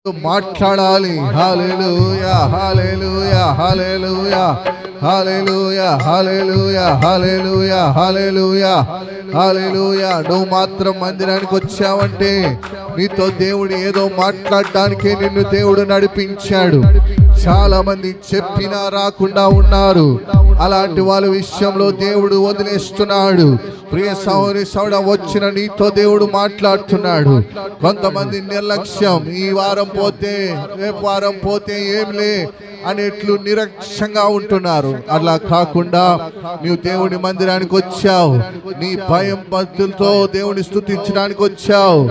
మాట్లాడాలి. హల్లెలూయా హల్లెలూయా హల్లెలూయా హల్లెలూయా హల్లెలూయా హల్లెలూయా హల్లెలూయా హల్లెలూయా. నువ్వు మాత్రం మందిరానికి వచ్చావంటే నీతో దేవుడు ఏదో మాట్లాడడానికే నిన్ను దేవుడు నడిపించాడు. చాలా మంది చెప్పినా రాకుండా ఉన్నారు. అలాంటి వాళ్ళ విషయంలో దేవుడు వదిలేస్తున్నాడు. ప్రియ సహోదరి సౌడ వచ్చిన నీతో దేవుడు మాట్లాడుతున్నాడు. కొంతమంది నిర్లక్ష్యం, ఈ వారం పోతే రేపు వారం పోతే ఏంలే అనేట్లు నిరక్షంగా ఉంటున్నారు. అలా కాకుండా నీవు దేవుని మందిరానికి వచ్చావు, నీ భయం భక్తులతో దేవుని స్తుతించడానికి వచ్చావు,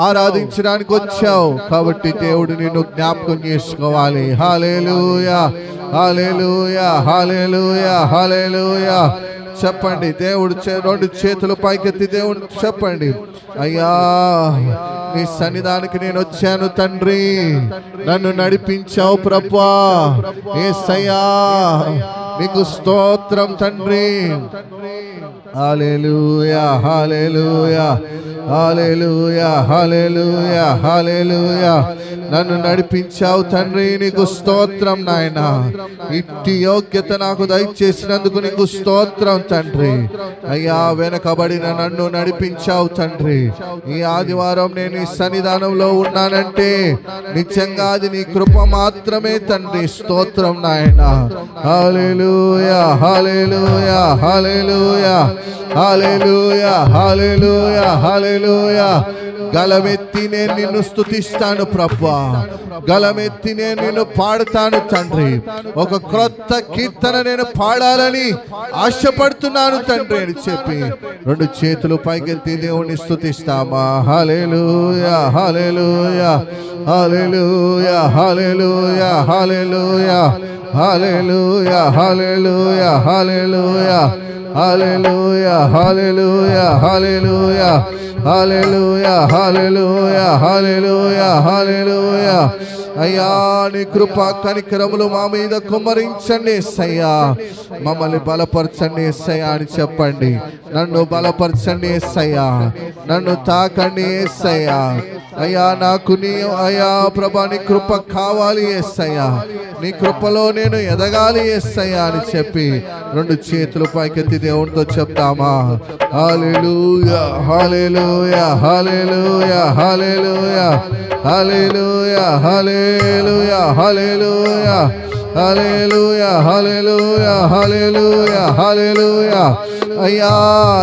ఆరాధించడానికి వచ్చావు. కాబట్టి దేవుడు నిన్ను జ్ఞాపకం చేసుకోవాలి. హల్లెలూయా హల్లెలూయా హల్లెలూయా హల్లెలూయా. చెప్పండి, దేవుడు రెండు చేతులు పైకెత్తి దేవుడు చెప్పండి, అయ్యా నీ సన్నిధానికి నేను వచ్చాను తండ్రి, నన్ను నడిపించావు ప్రభువా. యేసయ్యా నీకు స్తోత్రం తండ్రి. హల్లెలూయా హల్లెలూయా హల్లెలూయా హల్లెలూయా హల్లెలూయా. నన్ను నడిపించావు తండ్రి, నీకు స్తోత్రం నాయన. ఇట్టి యోగ్యత నాకు దయచేసినందుకు నీకు స్తోత్రం తండ్రి. అయ్యా వెనకబడిన నన్ను నడిపించావు తండ్రి. ఈ ఆదివారం నేను ఈ సన్నిధానంలో ఉన్నానంటే నిజంగా అది నీ కృప మాత్రమే తండ్రి. స్తోత్రం నాయన. హల్లెలూయా హల్లెలూయా హల్లెలూయా హల్లెలూయా హల్లెలూయా హల్లెలూయా. గలమెత్తి నేను నిన్ను స్తుతిస్తాను ప్రభువా, గలమెత్తి నేను నిన్ను పాడుతాను తండ్రి. ఒక క్రొత్త కీర్తన నేను పాడాలని ఆశపడుతున్నాను తండ్రి అని చెప్పి రెండు చేతులు పైకెత్తి దేవుణ్ణి స్తుతిస్తామా. హల్లెలూయా హల్లెలూయా హల్లెలూయా హల్లెలూయా హల్లెలూయా హల్లెలూయా హల్లెలూయా హల్లెలూయా హల్లెలూయా హల్లెలూయా హల్లెలూయా హల్లెలూయా హల్లెలూయా హల్లెలూయా హల్లెలూయా. అయ్యా నీ కృప కనికరములు మా మీద కుమ్మరించండి యేసయ్యా. మమ్మల్ని బలపరచండి యేసయ్యా అని చెప్పండి. నన్ను బలపరచండి యేసయ్యా, నన్ను తాకండి యేసయ్యా. అయ్యా నాకు నీ అయ్యా ప్రభా నీ కృప కావాలి యేసయ్యా, నీ కృపలో నేను ఎదగాలి యేసయ్యా అని చెప్పి రెండు చేతులు పైకెత్తి దేవునితో చెప్తామా. హల్లెలూయా హల్లెలూయా హల్లెలూయా హల్లెలూయా హల్లెలూయా హల్లెలూయా హల్లెలూయా హల్లెలూయా హల్లెలూయా హల్లెలూయా హల్లెలూయా. అయ్యా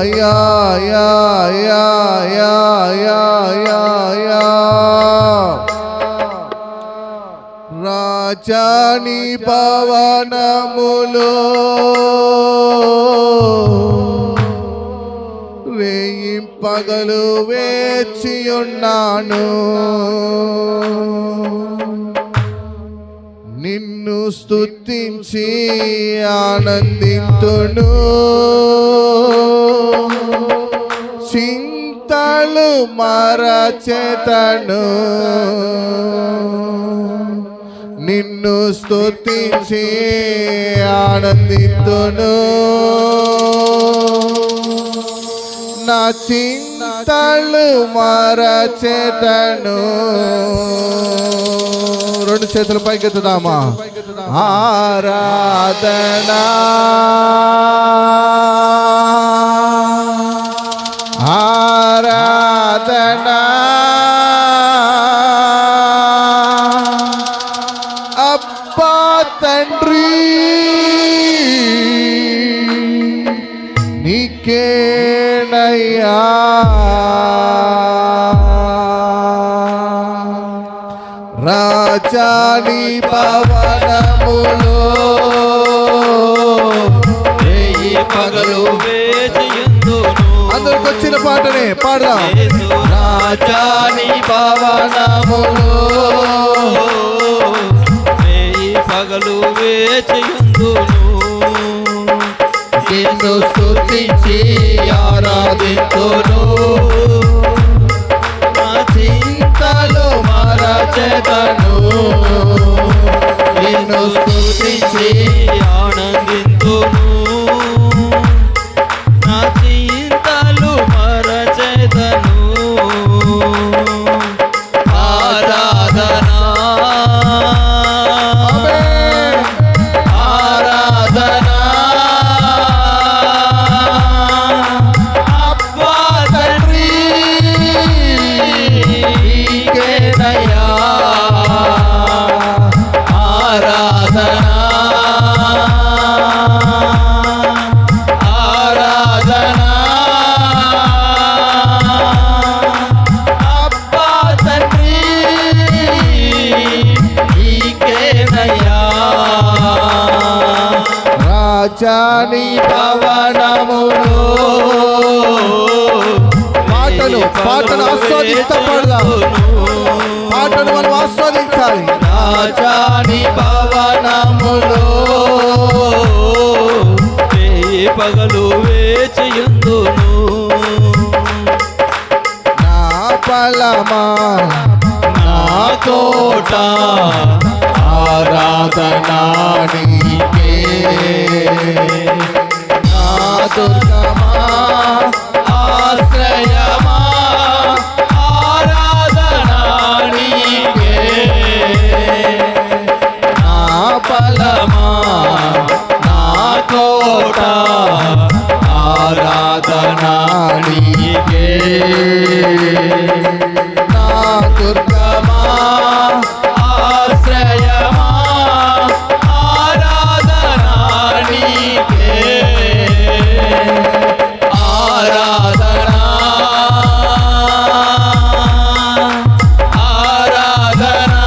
అయ్యా అయ్యా అయ్యా అయ్యా అయ్యా అయ్యా అయ్యా. రాజాని భవనములో రేయింపగలు వేచి ఉన్నాను, నిన్ను స్తుతించి ఆనందింతును. చింతలు మరచెదను, నిన్ను స్తుతించి ఆనందింతును. నా చింతలు మరచెదను. రెండు చేతులు పైకెత్తుదామా. ఆరాధనా ఆరాధనా అబ్బా తండ్రి నీకేనయ్యా. రాజాని భవనములో పగలు వేచియుందును. అందరికి వచ్చిన పాటనే పాడదాం. రాజాని భవనములో పగలు వేచియుందును, నిన్ను స్తుతించి ఆరాధింతును. నా చింతలు మరచెదను, నిన్ను స్తుతించి ఆనందింతును. నా చింతలు మరచెదను. ఆరాధనా రాజాని భవనములో పాటను ఆస్వాదిస్తూ పాడదాం. పాటను మనం ఆస్వాదించాలి. రాజాని భవనములో పగలు వేచియుందును. నా బలమా నా కోట ఆరాధనా నీకే. నా దుర్గమా ఆశ్రయమా ఆరాధనా నీకే. నా బలమా నా కోట ఆరాధనా నీకే. నా దుర్గమా ఆశ్రయమా ఆరాధనా నీకే. ఆరాధనా ఆరాధనా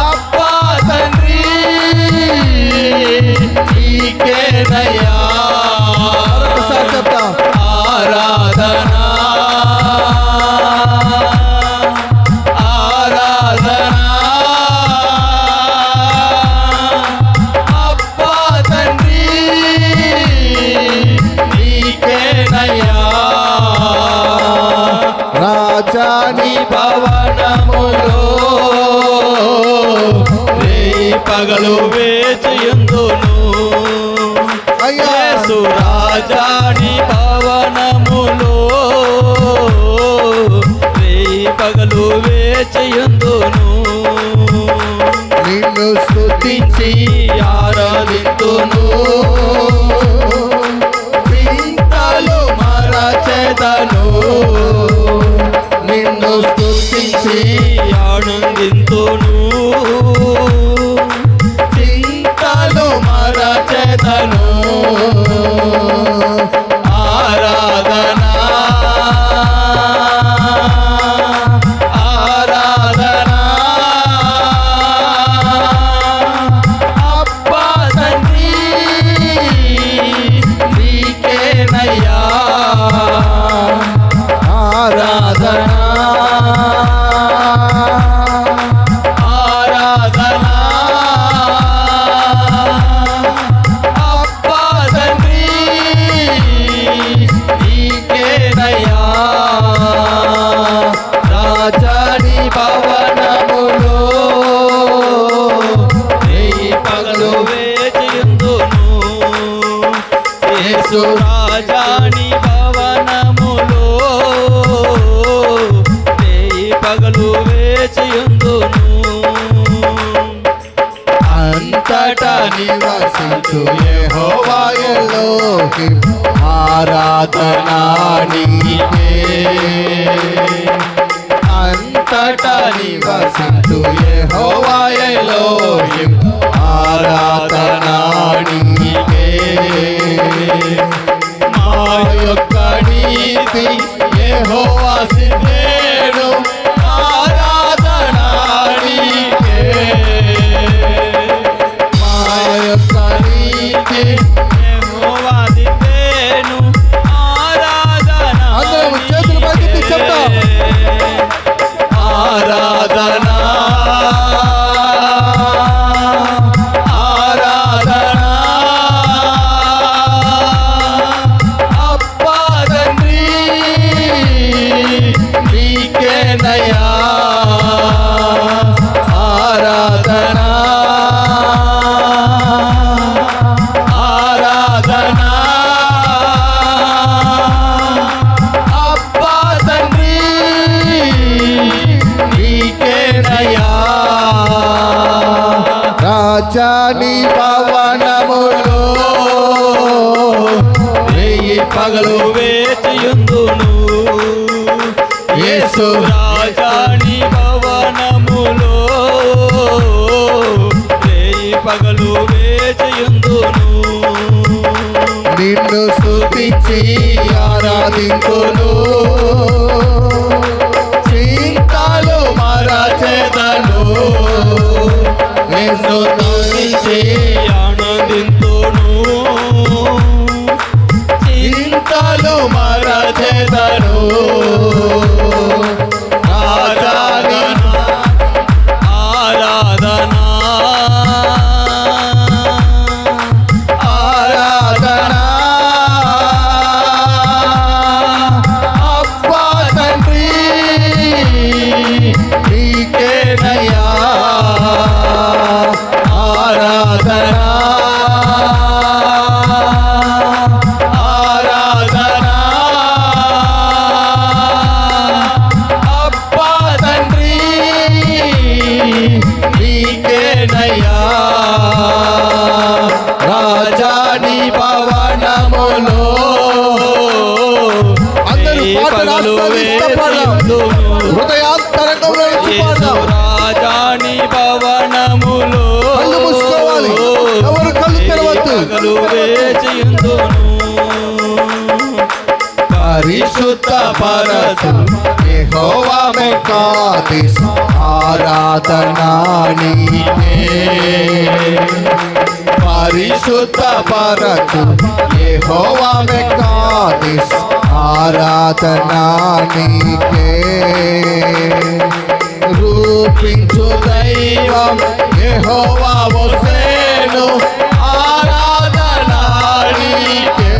అబ్బా తండ్రి నీకేనయ్యా. ఒకసారి చెప్తాం. ఆరాధనా ఆరాధనా అబ్బా తండ్రి నీకేనయ్యా. రాజాని భవనములో పగలు వేచియుందును. అయ్యా యేసు రాజాని భవనములో పగలు వేచియుందును. నిన్ను స్తుతించి ఆరాధింతును. చింతలు మరచెదను. నిన్ను స్తుతించి ఆనందింతును. చింతలు మరచెదను. ఆరాధనా ఆరాధనా అబ్బా తండ్రి నీకేనయ్యా. ఆరాధనా ఆరాధనా అబ్బా తండ్రి నీకేనయ్యా. రాజాని భవనములో పగలు వేచియుందును. యేసు రాజాని భవనములో పగలు వేచియుందును. అంతటా నివసించు యెహోవా ఎలోహిం. ఆరాధనా నీకే. అంతటా నివసించు యెహోవా ఎలోహిం. ఆరాధనా నీకే. మా యొక్క నీతి యెహోవా సిద్ధేను. ఆరాధనా నీకే. మా యొక్క నీతి యెహోవా సిద్ధేను. ఆరాధనా అందరం చేతులు పైకెత్తి చెప్తాం. ఆరాధనా ఆరాధనా అబ్బా తండ్రి నీకేనయ్యా. ఆరాధనా ఆరాధనా అబ్బా తండ్రి నీకేనయ్యా. రాజాని భవనములో పగలు వేచియుందును. యేసు రాజాని భవనములో పగలు వేచియుందును. నిన్ను స్తుతించి ఆరాధింతును. చింతలు మరచెదను. యేసు హృదయాంతరంగంలో నుంచి యేసు పాడదాం. రాజాని భవనములో కళ్ళు మూసుకోవాలి. ఎవరు కళ్ళు తెరవద్దు. పగలు వేచియుందును. పరిశుద్ధ పరచు యెహోవా మెకాదిస్ ఆరాధనా నీకే. పరిశుద్ధ పరచు యెహోవా మెకాదిస్ ఆరాధనా నీకే. రూపించు దైవం యెహోవా హోసేను ఆరాధనా నీకే.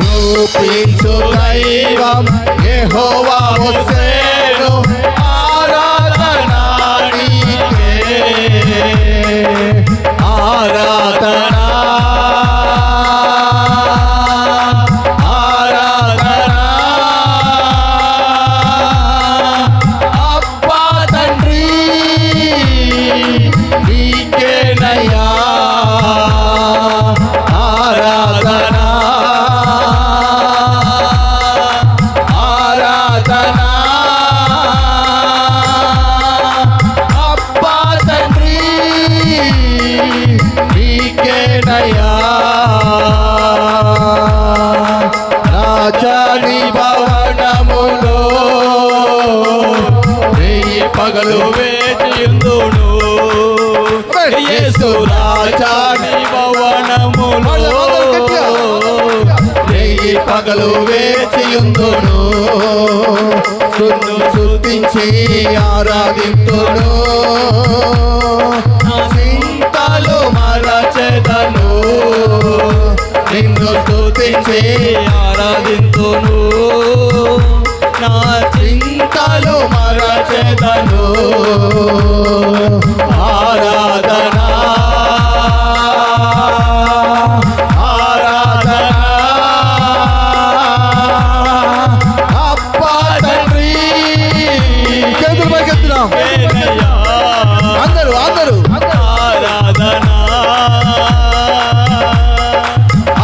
రూపించు దైవం యెహోవా హోసేను ఆరాధనా నీకే. ఆరాధనా ఆరాధనా అబ్బా తండ్రి నీకేనయ్యా. ఆరాధనా ఆరాధనా అబ్బా తండ్రి నీకేనయ్యా. రాజాని భవనములో వెయ్యి పగలు వేచియుందును. యేసు రాజాని భవనములో వెయ్యి పగలు వేచియుందును. స్తుతించి ఆరాధింతును. చింతలు మరచెదను. నిన్ను స్తుతించి ఆరాధింతును. నా చింతలు మరచెదను. ఆరాధనా ఆరాధనా అబ్బా తండ్రి. చేతులు పైకెత్తుదాం. చింతనయ్యా. అందరూ అందరూ ఆరాధనా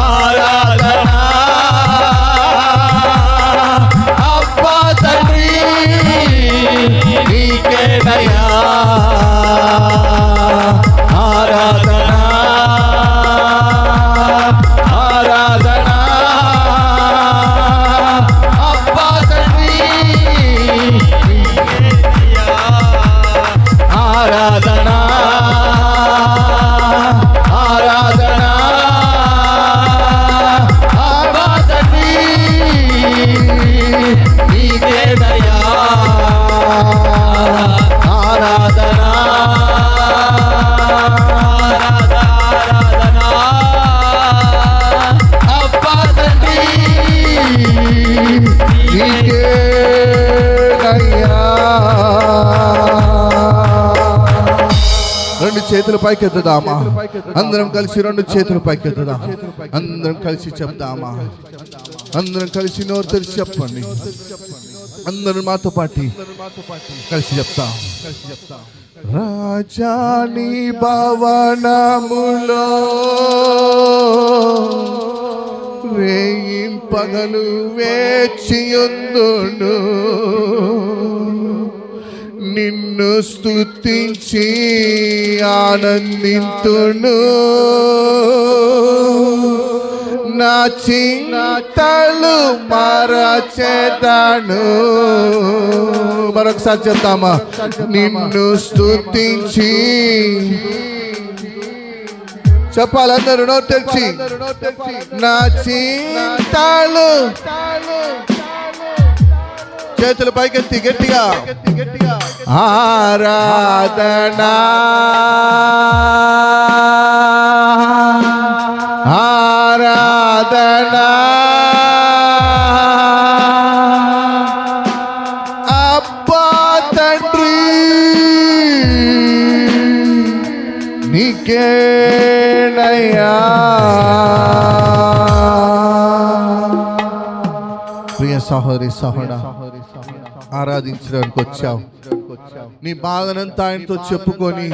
ఆరాధనా అబ్బా తండ్రి నీకేనయ్యా. ఆరాధనా ఆరాధనా అబ్బా తండ్రి ఆరాధనా ఆరాధనా అబ్బా తండ్రి నీకేనయ్యా. ఆరాధనా ఆరాధనా అబ్బా తండ్రి నీకేనయ్యా. రెండు చేతులు పైకెత్తుదామా. అందరం కలిసి రెండు చేతులు పైకెత్తుదాం. అందరం కలిసి చెప్దామా. అందరం కలిసి నోరు తెరిచి చెప్పండి. అందరం మాతో పాటి కలిసి చెప్తాం. రాజాని భవనములో రేయింపగలు వేచియుందును. నిన్ను స్తుతించి ఆనందింతును. నా చింతలు మరచెదను. మరొకసారి చెప్తామా. నిన్ను స్తుతించి చెప్పాలి అందరూ నోరు తెరిచి. నా చింతలు చేతులు పైకెత్తి గట్టిగా. ఆరాధనా ఆరాధనా అబ్బా తండ్రి నీకేనయ్యా. ప్రియ సహోదరి సహోదరా, ఆరాధించడానికి వచ్చావు. నీ బాధనంతా ఆయనతో చెప్పుకొని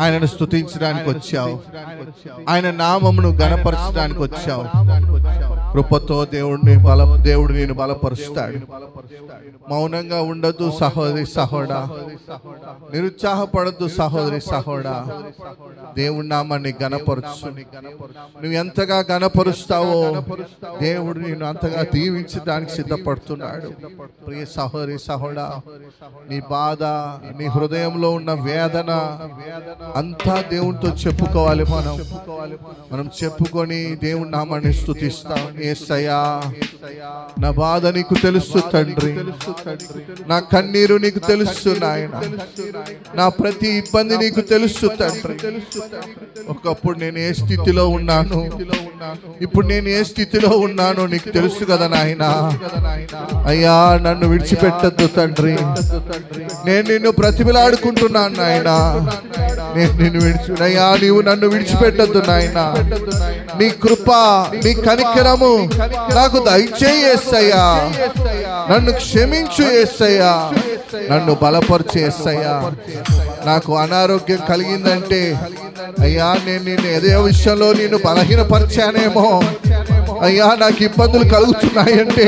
ఆయనను స్తుతించడానికి వచ్చావు. ఆయన నామమును గణపరచడానికి వచ్చావు. కృపతో దేవుడు నేను బలపరుస్తాడు. మౌనంగా ఉండదు సహోదరి సహోడా, నిరుత్సాహపడద్దు సహోదరి సహోడా. దేవుడి నామాన్ని గణపరుచు. నువ్వు ఎంతగా గణపరుస్తావో దేవుడు నేను అంతగా దీవించడానికి సిద్ధపడుతున్నాడు. ప్రియ సహోదరి సహోడా, నీ బాధ, నీ హృదయంలో ఉన్న వేదన అంతా దేవునితో చెప్పుకోవాలి. మనం చెప్పుకొని దేవుడి నామాన్ని స్తుతిస్తాం. యేసయ్యా, నా బాధ నీకు తెలుసు తండ్రి, నా కన్నీరు నీకు తెలుసు నాయన, నా ప్రతి ఇబ్బంది నీకు తెలుసు తండ్రి. ఒకప్పుడు నేను ఏ స్థితిలో ఉన్నాను, ఇప్పుడు నేను ఏ స్థితిలో ఉన్నానో నీకు తెలుసు కదా నాయన. అయ్యా, నన్ను విడిచిపెట్టద్దు తండ్రి. నేను నిన్ను బ్రతిమిలాడుకుంటున్నాను నాయన. నేను నిన్ను అయ్యా, నీవు నన్ను విడిచిపెట్టద్దు నాయన. నీ కృప, నీ కనికరము నాకు దయచేయి యేసయ్యా. నన్ను క్షమించు యేసయ్యా, నన్ను బలపరచు యేసయ్యా. నాకు అనారోగ్యం కలిగిందంటే అయ్యా, నేను నిన్ను ఏదో విషయంలో నేను బలహీనపరిచానేమో అయ్యా. నాకు ఇబ్బందులు కలుగుతున్నాయంటే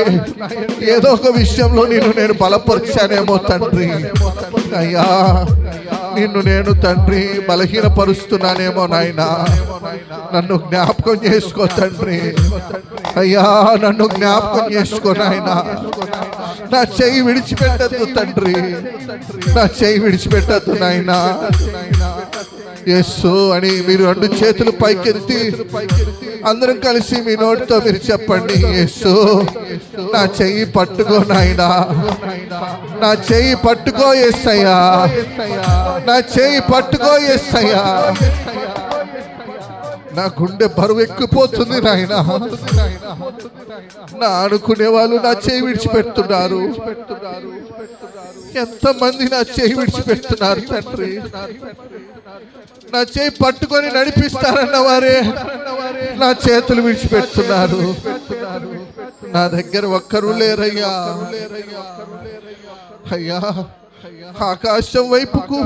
ఏదో ఒక విషయంలో నేను బలపరిచానేమో తండ్రి. అయ్యా, నిన్ను నేను తండ్రి బలహీనపరుస్తున్నానేమో నాయనా. నన్ను జ్ఞాపకం చేసుకో తండ్రి. అయ్యా, నన్ను జ్ఞాపకం చేసుకో నాయనా. నా చెయ్యి విడిచిపెట్టద్దు తండ్రి, నా చెయ్యి విడిచిపెట్టద్దు నాయనా. యేసు అని మీరు రెండు చేతులు పైకెత్తి అందరం కలిసి మీ నోటితో మీరు చెప్పండి. యేసు, నా చెయ్యి పట్టుకో నాయనా, నా చెయ్యి పట్టుకో యేసయ్యా, నా చెయ్యి పట్టుకో యేసయ్యా. నా గుండె బరువు ఎక్కిపోతుంది నాయనా. నా అనుకునే వాళ్ళు నా చేయి విడిచిపెడుతున్నారు. ఎంతమంది నా చేయి విడిచిపెడుతున్నారు తండ్రి. నా చేయి పట్టుకొని నడిపిస్తారన్న వారే నా చేతులు విడిచిపెడుతున్నారు. నా దగ్గర ఒక్కరు లేరయ్యా. అయ్యా, ఆకాశం వైపుకు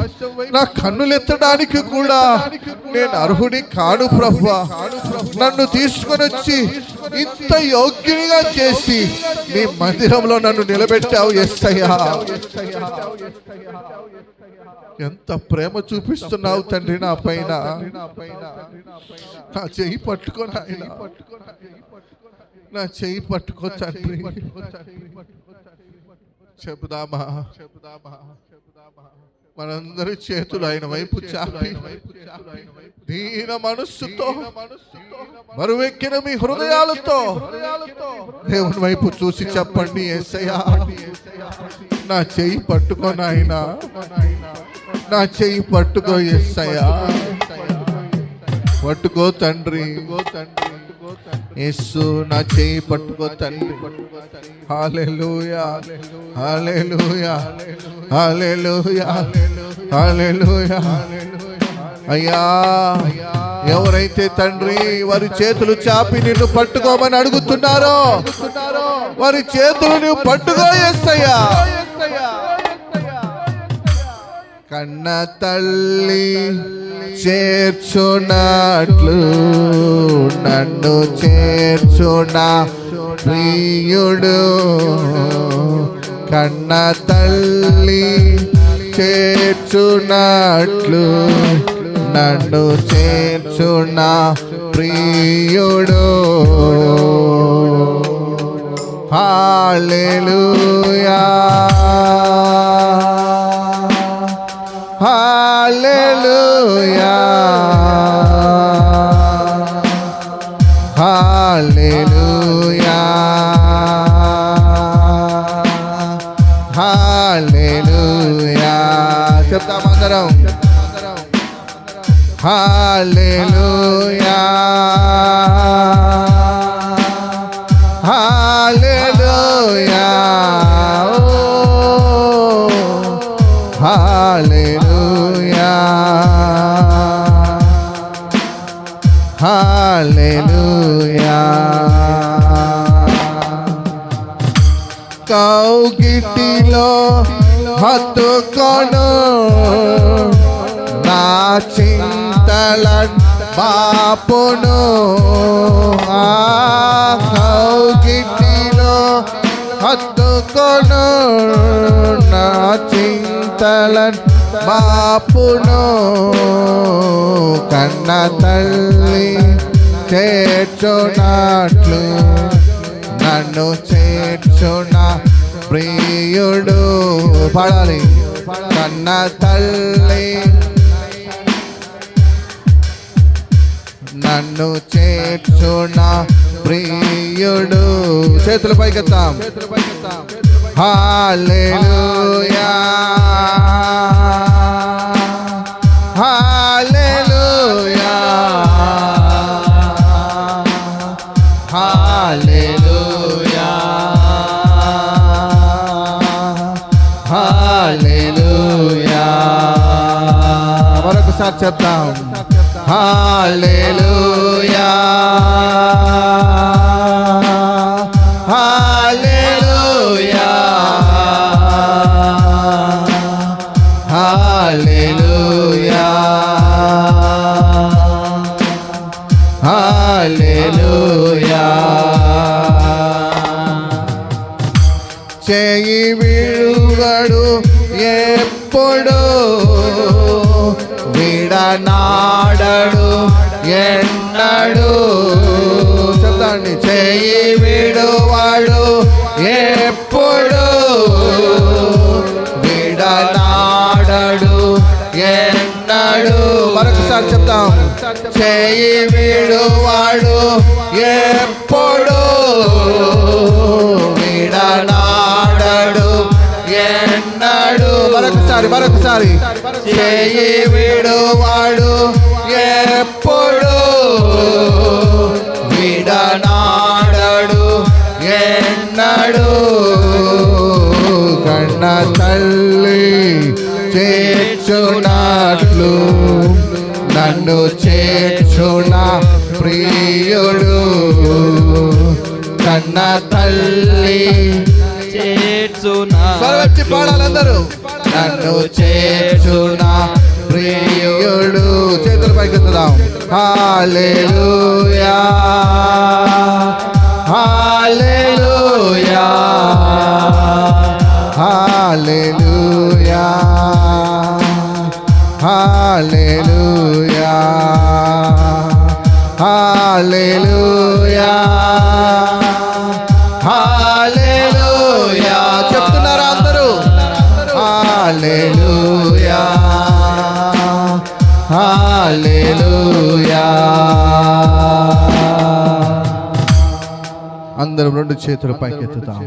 నా కన్నులెత్తడానికి కూడా నేను అర్హుని కాను ప్రభువా. నన్ను తీసుకొని వచ్చి ఇంత యోగ్యునిగా చేసి నీ మందిరంలో నన్ను నిలబెట్టావు యేసయ్యా. ఎంత ప్రేమ చూపిస్తున్నావు తండ్రి నా పైన. నా చెయ్యి పట్టుకో నాయన, నా చెయ్యి పట్టుకో తండ్రి. చెబుదామా, మనందరి చేతులు ఆయన వైపు చాపి దీన మనస్సుతో మరువెక్కిన మీ హృదయాలతో దేవుని వైపు చూసి చెప్పండి. యేసయ్యా, నా చెయ్యి పట్టుకో నాయనా, నా చెయ్యి పట్టుకో యేసయ్యా. పట్టుకో తండ్రి. యేసు, నా చెయ్యి పట్టుకో తండ్రి. హల్లెలూయా, హల్లెలూయా, హల్లెలూయా, హల్లెలూయా. అయ్యా, ఎవరైతే తండ్రి వారి చేతులు చాపి నిన్ను పట్టుకోమని అడుగుతున్నారో వారి చేతులు నువ్వు పట్టుకో యేసయ్యా. కన్న తల్లి చేర్చునట్లు నన్ను చేర్చునా ప్రియుడు. కన్న తల్లి చేర్చునట్లు నన్ను చేర్చునా ప్రియుడు. హల్లెలూయా, హల్లెలూయా, హల్లెలూయా, హల్లెలూయా. చెప్తాం అందరం. హల్లెలూయా, హల్లెలూయా, హల్లెలూయా, హల్లెలూయా. కౌగిటిలో హత్తుకొను నా చింతల బాపును ఆ కౌగిటిలో హత్తుకొను నా చింతలను బాపును కన్న తల్లి చేర్చునట్లు నన్ను చేర్చున ప్రియుడు పాడాలి. కన్న తల్లి నన్ను చేర్చున ప్రియుడు. చేతుల పైకెత్తాం. హల్లెలూయా హల్లెలూయా హల్లెలూయా హల్లెలూయా. మరొకసారి చెప్తాం. హల్లెలూయా హల్లెలూయా హల్లెలూయా హల్లెలూయా. చేయి విడువడు ఎప్పుడు విడనాడడు ఎన్నడు. చెప్తాండి. చేయి విడువడు ఎప్పుడు విడనాడడు ఎన్నడు. మరొకసారి చెప్తాం. చేయి విడువడు ఎప్పుడు విడనాడడు ఎన్నడు. మరొకసారి చేయి విడువడు ఎప్పుడు విడనాడడు ఎన్నడు. కన్న తల్లి చేర్చునట్లు నన్ను చేర్చున ప్రియుడు. కన్న తల్లి స్వరమెత్తి పాడాలందరూ. నన్ను చేర్చున ప్రియుడు. చేతుల పైకెత్తుదాం. హల్లెలూయా హల్లెలూయా హల్లెలూయా హల్లెలూయా హల్లెలూయా హల్లెలూయా. చెప్తున్నారా అందరూ? హల్లెలూయా హల్లెలూయా. అందరం రెండు చేతుల పైకి ఎత్తుతాం.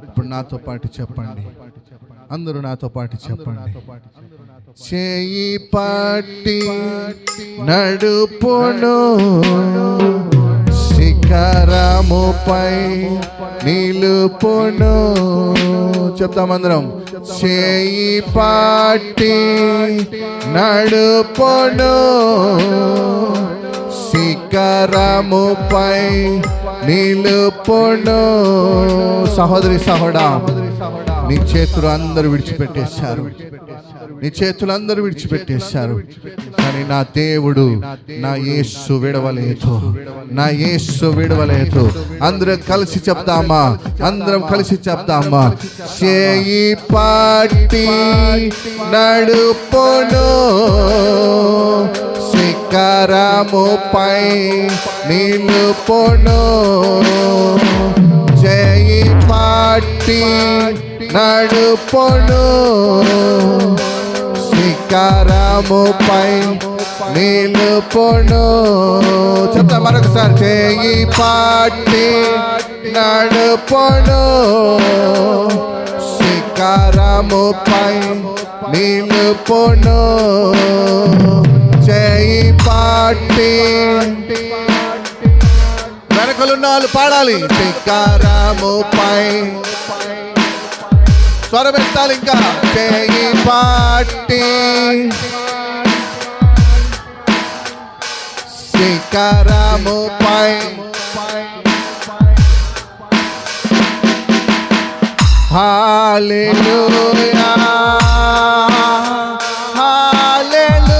ఇప్పుడు నాతో పాటు చెప్పండి. అందరూ నాతో పాటు చెప్పండి. చేయి పట్టి నడుపును శిఖరముపై నిలుపును. చెప్తామందరం. చేయి పట్టి నడుపును శిఖరముపై నిలుపును. సహోదరి సహోడా, నీ చేతులు అందరూ విడిచిపెట్టేశారు. నీ చేతులు అందరూ విడిచిపెట్టేశారు. కానీ నా దేవుడు, నా యేసు విడవలేదు. నా యేసు విడవలేదు. అందరం కలిసి చెప్తామా? అందరం కలిసి చెప్తామా? చేయి పట్టి నడుపును శిఖరముపై నిలుపును. చేయి పట్టి నడుపును శిఖరముపై నిలుపును. చెప్తా మరొకసారి. చేయి పట్టి నడుపును శిఖరముపై నిలుపును. చేయి పట్టి వెనకలున్న వాళ్ళు పాడాలి. శిఖరముపై స్వరమెత్తాలి. ఇంకా చేయి పట్టి శిఖరముపై హల్లెలూయా హల్లెలూయా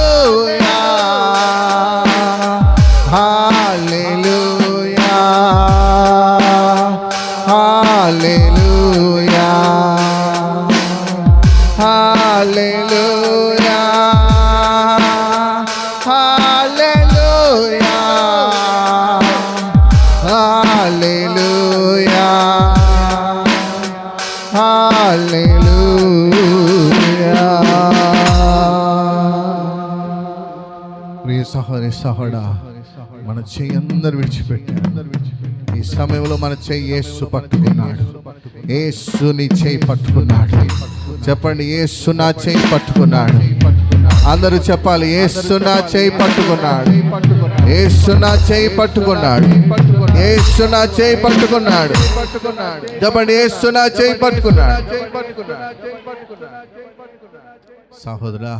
హల్లెలూయా హల్లెలూయా హల్లెలూయా హల్లెలూయా. ప్రియ సహోదరి సహోదరా, మన చెయ్యి అందరు విడిచిపెట్టారు. ఈ సమయంలో మన చెయ్యి యేసు పట్టుకున్నాడు. యేసు నీ చెయ్యి పట్టుకున్నాడు. చెప్పండి, యేసు నా చెయ్యి పట్టుకున్నాడు. అందరూ చెప్పాలి, యేసు నా చెయ్యి పట్టుకున్నాడు. యేసు నా చెయ్యి పట్టుకున్నాడు. యేసు నా చెయ్యి పట్టుకున్నాడు. చెప్పండి, యేసు నా చెయ్యి పట్టుకున్నాడు. సహోదరా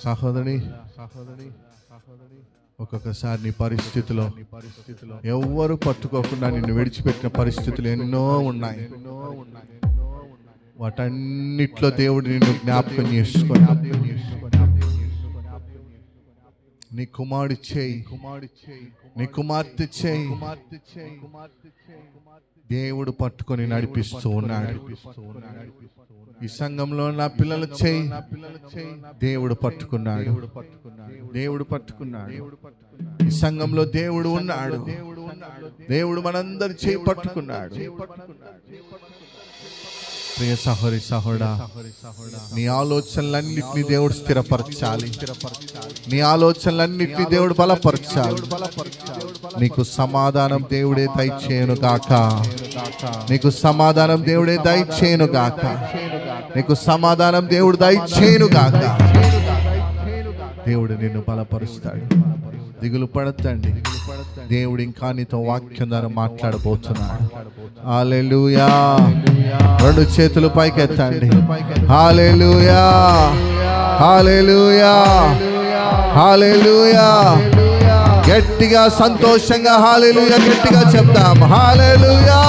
సహోదరి, ఒక్కొక్కసారి నీ పరిస్థితిలో ఎవ్వరు పట్టుకోకుండా నిన్ను విడిచిపెట్టిన పరిస్థితులు ఎన్నో ఉన్నాయి. వాటన్నిట్లో దేవుడు నిన్ను జ్ఞాపకం చేసుకొని నీ కుమారుడి చేయి, నీ కుమార్తె చేయి దేవుడు పట్టుకొని నడిపిస్తూ ఉన్నాడు. ఈ సంఘంలో నా పిల్లల చేయి దేవుడు పట్టుకున్నాడు. దేవుడు పట్టుకున్నాడు. ఈ సంఘంలో దేవుడు ఉన్నాడు. దేవుడు మనందరి చేయి పట్టుకున్నాడు. ప్రియ సహోదరి సహోదరా, నీ ఆలోచనలన్నిటినీ దేవుడు స్థిరపరచాలి. నీ ఆలోచనలన్నిటినీ దేవుడు బలపరచాలి. నీకు సమాధానం దేవుడే దయచేయును గాక. నీకు సమాధానం దేవుడే దయచేయును గాక. నీకు సమాధానం దేవుడు దయచేయును గాక. దేవుడు నిన్ను బలపరుస్తాడు. దిగులు పడతండి. దేవుడు ఇంకా నీతో వాక్యం ద్వారా మాట్లాడబోతున్నాడు. హల్లెలూయా. రెండు చేతులు పైకెత్తండి. హల్లెలూయా హల్లెలూయా హల్లెలూయా. గట్టిగా సంతోషంగా హల్లెలూయా గట్టిగా చెప్తాం. హల్లెలూయా.